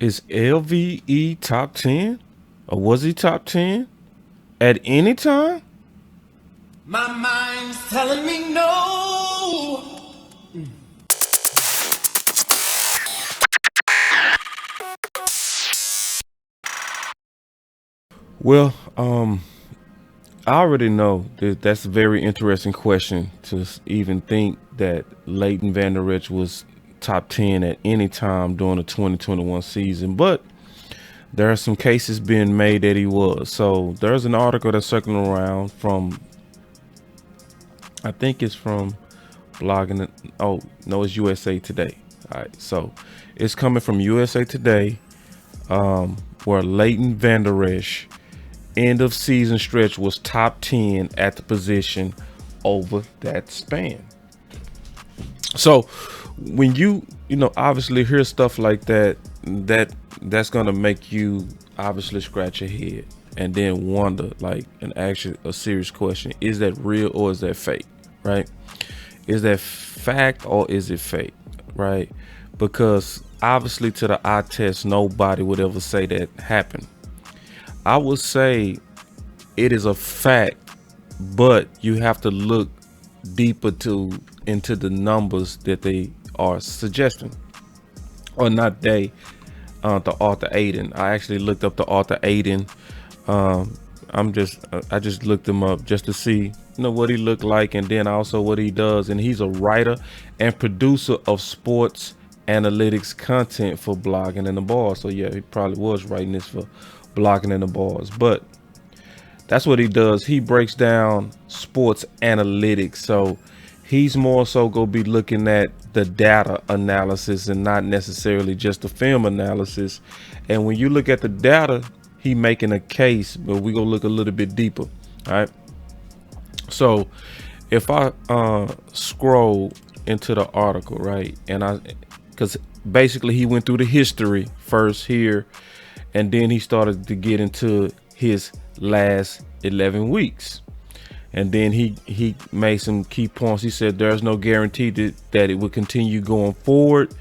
Is LVE top 10? Or was he top 10 at any time? My mind's telling me no. Well, I already know that that's a very interesting question to even think that Leighton Vander Esch was top 10 at any time during the 2021 season, but there are some cases being made that he was. So there's an article that's circling around from, I think it's from blogging. Oh, no, it's USA Today. All right. So it's coming from USA Today, where Leighton Vander Esch end of season stretch was top 10 at the position over that span. So when obviously hear stuff like that's gonna make you obviously scratch your head and then wonder, like, and ask you a serious question: is that real or is that fake? Right? Is that fact or is it fake? Right? Because obviously to the eye test, nobody would ever say that happened. I would say it is a fact, but you have to look deeper into the numbers that they are suggesting, or not they. The author Aiden. I actually looked up the author Aiden. I just looked him up just to see what he looked like, and then also what he does. And he's a writer and producer of sports analytics content for Blogging in the Bars. So yeah, he probably was writing this for Blogging in the Bars, but that's what he does. He breaks down sports analytics. So he's more so gonna be looking at the data analysis and not necessarily just the film analysis. And when you look at the data, he making a case, but we gonna look a little bit deeper. All right. So if I scroll into the article, right, and because basically he went through the history first here, and then he started to get into his last 11 weeks. And then he made some key points. He said there's no guarantee that it will continue going forward,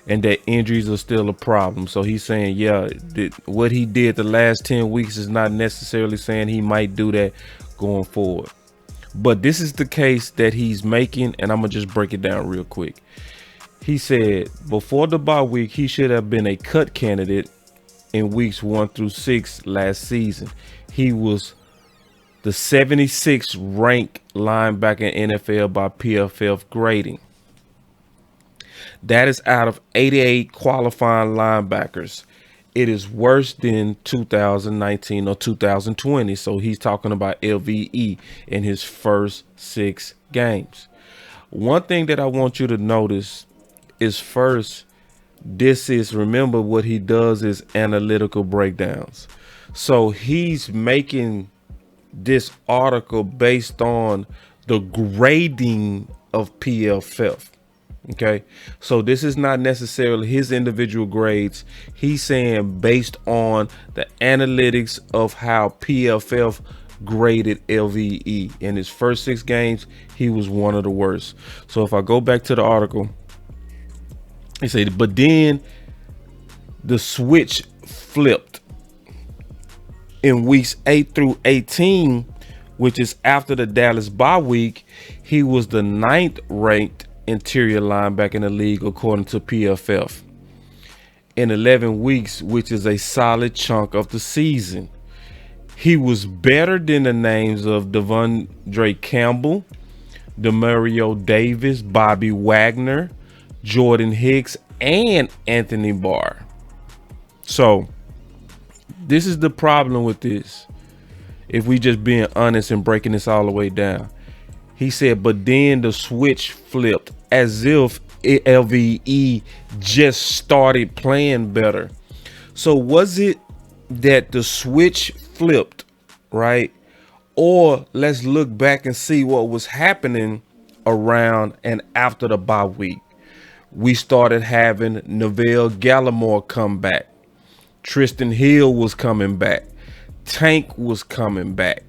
and that injuries are still a problem. So he's saying, yeah, what he did the last 10 weeks is not necessarily saying he might do that going forward. But this is the case that he's making, and I'm going to just break it down real quick. He said before the bye week, he should have been a cut candidate in weeks 1 through 6 last season. He was the 76th ranked linebacker in NFL by PFF grading. That is out of 88 qualifying linebackers. It is worse than 2019 or 2020. So he's talking about LVE in his first 6 games. One thing that I want you to notice is, first, remember what he does is analytical breakdowns. So he's making this article based on the grading of PFF. Okay, so this is not necessarily his individual grades. He's saying based on the analytics of how PFF graded LVE in his first 6 games. He was one of the worst. So if I go back to the article, he said, but then the switch flipped in weeks 8 through 18, which is after the Dallas bye week. He was the 9th ranked interior linebacker in the league according to PFF in 11 weeks, which is a solid chunk of the season. He was better than the names of Devondre Campbell, Demario Davis, Bobby Wagner, Jordan Hicks, and Anthony Barr. So this is the problem with this. If we just being honest and breaking this all the way down, he said, but then the switch flipped as if LVE just started playing better. So was it that the switch flipped, right? Or let's look back and see what was happening around and after the bye week. We started having Neville Gallimore come back. Tristan Hill was coming back. Tank was coming back.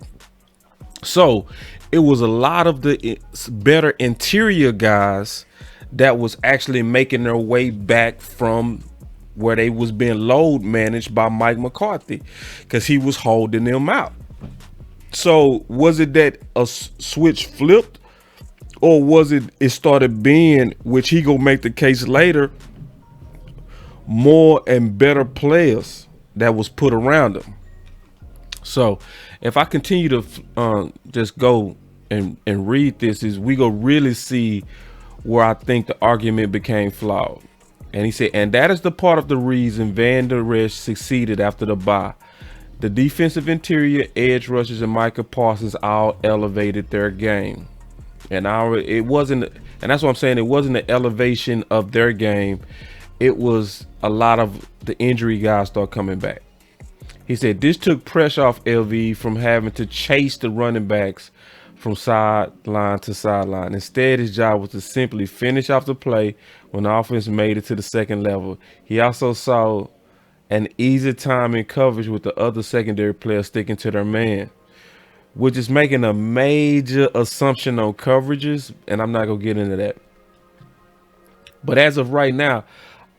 So it was a lot of the better interior guys that was actually making their way back from where they was being load managed by Mike McCarthy because he was holding them out. So was it that a switch flipped, or was it started being, which he gonna make the case later, more and better players that was put around him? So if I continue to just go and read this, is we go really see where I think the argument became flawed. And he said, and that is the part of the reason Vander Esch succeeded after the bye. The defensive interior, edge rushers, and Micah Parsons all elevated their game. And it wasn't, and that's what I'm saying, it wasn't the elevation of their game. It was a lot of the injury guys start coming back. He said this took pressure off LV from having to chase the running backs from sideline to sideline. Instead, his job was to simply finish off the play when the offense made it to the second level. He also saw an easy time in coverage with the other secondary players sticking to their man, which is making a major assumption on coverages, and I'm not going to get into that. But as of right now,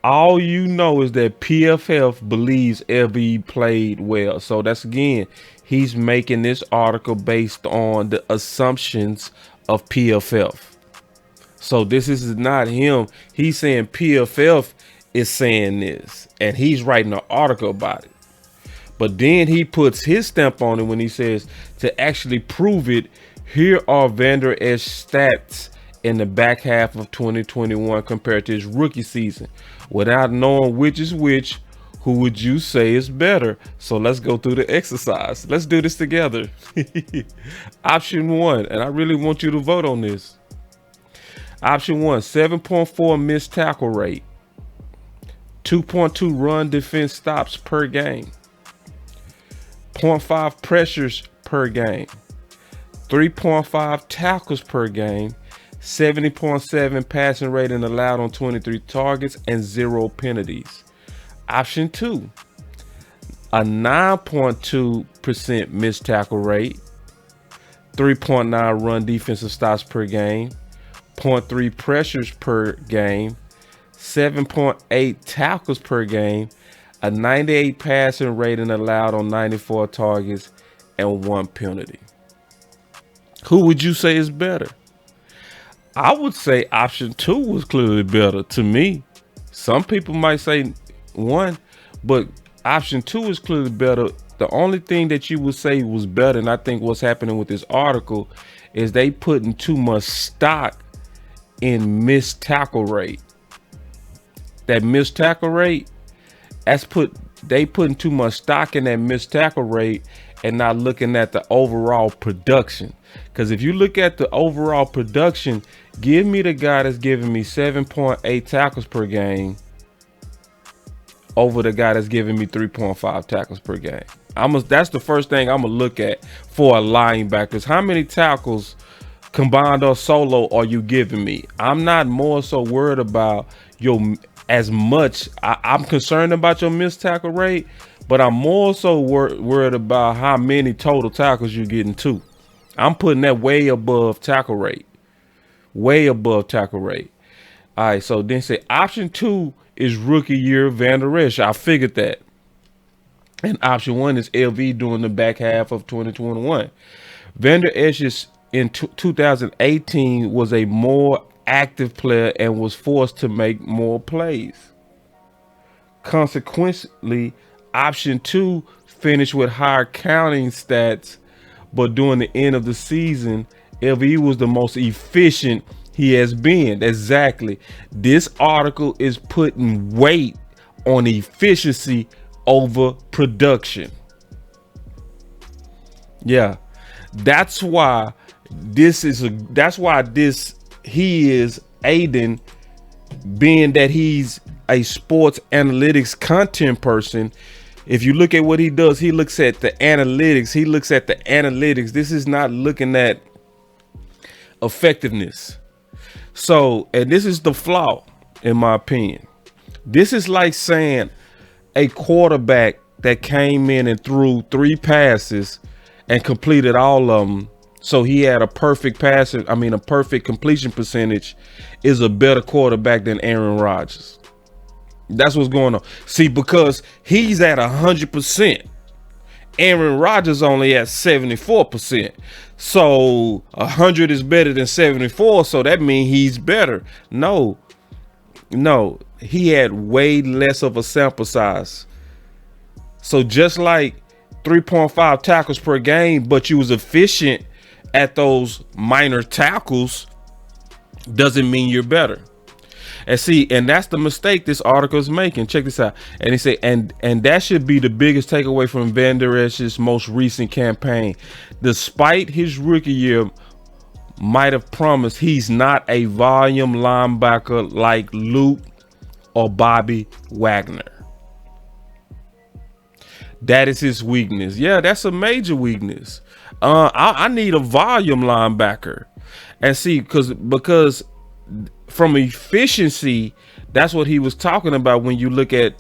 all you know is that PFF believes LV played well. So that's, again, he's making this article based on the assumptions of PFF. So this is not him. He's saying PFF is saying this, and he's writing an article about it. But then he puts his stamp on it when he says, to actually prove it, here are Vander Esch stats in the back half of 2021 compared to his rookie season. Without knowing which is which, who would you say is better? So let's go through the exercise. Let's do this together. Option 1, and I really want you to vote on this. Option 1, 7.4 missed tackle rate, 2.2 run defense stops per game, 0.5 pressures per game, 3.5 tackles per game, 70.7 passing rating allowed on 23 targets, and 0 penalties. Option 2, a 9.2% missed tackle rate, 3.9 run defensive stops per game, 0.3 pressures per game, 7.8 tackles per game, a 98 passing rating allowed on 94 targets, and 1 penalty. Who would you say is better? I would say option 2 was clearly better to me. Some people might say 1, but option 2 is clearly better. The only thing that you would say was better, and I think what's happening with this article, is they putting too much stock in missed tackle rate. That missed tackle rate, they putting too much stock in that missed tackle rate and not looking at the overall production. Because if you look at the overall production, give me the guy that's giving me 7.8 tackles per game over the guy that's giving me 3.5 tackles per game. That's the first thing I'm gonna look at for a linebacker. How many tackles combined or solo are you giving me? I'm not more so worried about as much. I'm concerned about your missed tackle rate, but I'm more so worried about how many total tackles you're getting too. I'm putting that way above tackle rate. Way above tackle rate. All right, so then say option 2 is rookie year Vander Esch. I figured that. And option 1 is LV during the back half of 2021. Vander Esch in 2018 was a more active player and was forced to make more plays. Consequently, option 2 finished with higher counting stats, but during the end of the season, LV was the most efficient he has been. Exactly. This article is putting weight on efficiency over production. Yeah, that's why he is aiding, being that he's a sports analytics content person. If you look at what he does, he looks at the analytics. This is not looking at effectiveness. So, and this is the flaw, in my opinion. This is like saying a quarterback that came in and threw 3 passes and completed all of them, so he had a perfect completion percentage, is a better quarterback than Aaron Rodgers. That's what's going on. See, because he's at 100%. Aaron Rodgers only at 74%. So 100 is better than 74. So that means he's better. No, he had way less of a sample size. So just like 3.5 tackles per game, but you was efficient at those minor tackles, doesn't mean you're better. And see, and that's the mistake this article is making. Check this out. And they say, and that should be the biggest takeaway from Vander Esch's most recent campaign. Despite his rookie year might have promised, he's not a volume linebacker like Luke or Bobby Wagner. That is his weakness. Yeah, that's a major weakness. I need a volume linebacker. And see, because from efficiency, that's what he was talking about when you look at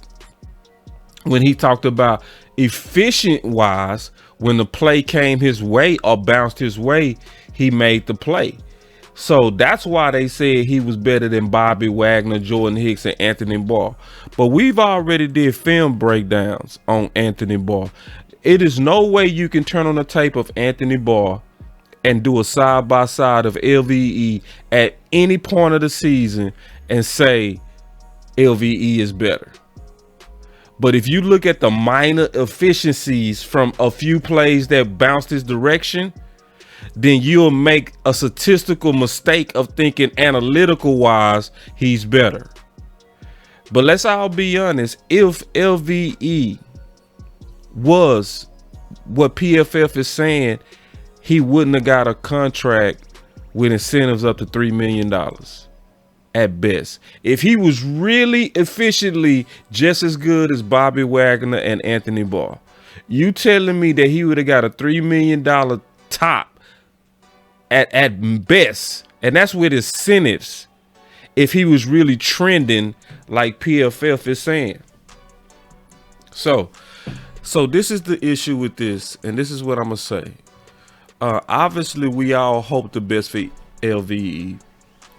when he talked about efficient wise, when the play came his way or bounced his way, he made the play. So that's why they said he was better than Bobby Wagner, Jordan Hicks, and Anthony Barr. But we've already did film breakdowns on Anthony Barr. It is no way you can turn on the tape of Anthony Barr and do a side-by-side of LVE at any point of the season and say LVE is better. But if you look at the minor efficiencies from a few plays that bounced his direction, then you'll make a statistical mistake of thinking analytical wise he's better. But let's all be honest, if LVE was what PFF is saying, he wouldn't have got a contract with incentives up to $3 million at best. If he was really efficiently just as good as Bobby Wagner and Anthony Barr, you telling me that he would have got a $3 million top at best, and that's with incentives, if he was really trending like PFF is saying. So this is the issue with this, and this is what I'm gonna say. Obviously, we all hope the best for LVE.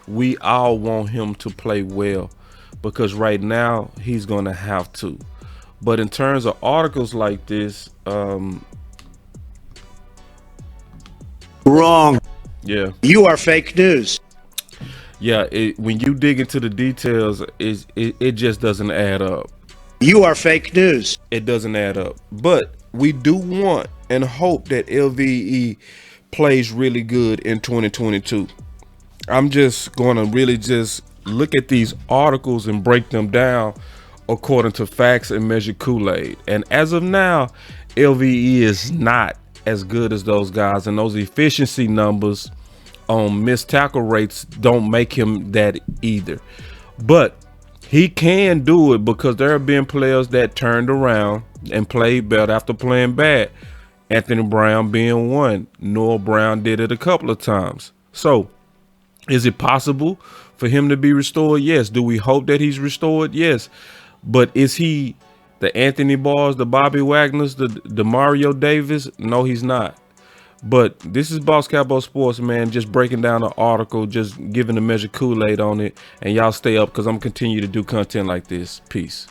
We all want him to play well, because right now he's gonna have to. But in terms of articles like this, wrong. Yeah, You are fake news. yeah. When you dig into the details, it just doesn't add up. You are fake news. It doesn't add up. But we do want and hope that LVE plays really good in 2022. I'm just going to really just look at these articles and break them down according to facts and measure Kool-Aid. And as of now, LVE is not as good as those guys, and those efficiency numbers on missed tackle rates don't make him that either. But he can do it, because there have been players that turned around and played better after playing bad. Anthony Brown being one. Noah Brown did it a couple of times. So is it possible for him to be restored? Yes. Do we hope that he's restored? Yes. But is he the Anthony Barrs, the Bobby Wagners, the Mario Davis? No, he's not. But this is Boss Cowboy Sports, man, just breaking down the article, just giving a measure Kool-Aid on it. And y'all stay up, because I'm continue to do content like this. Peace.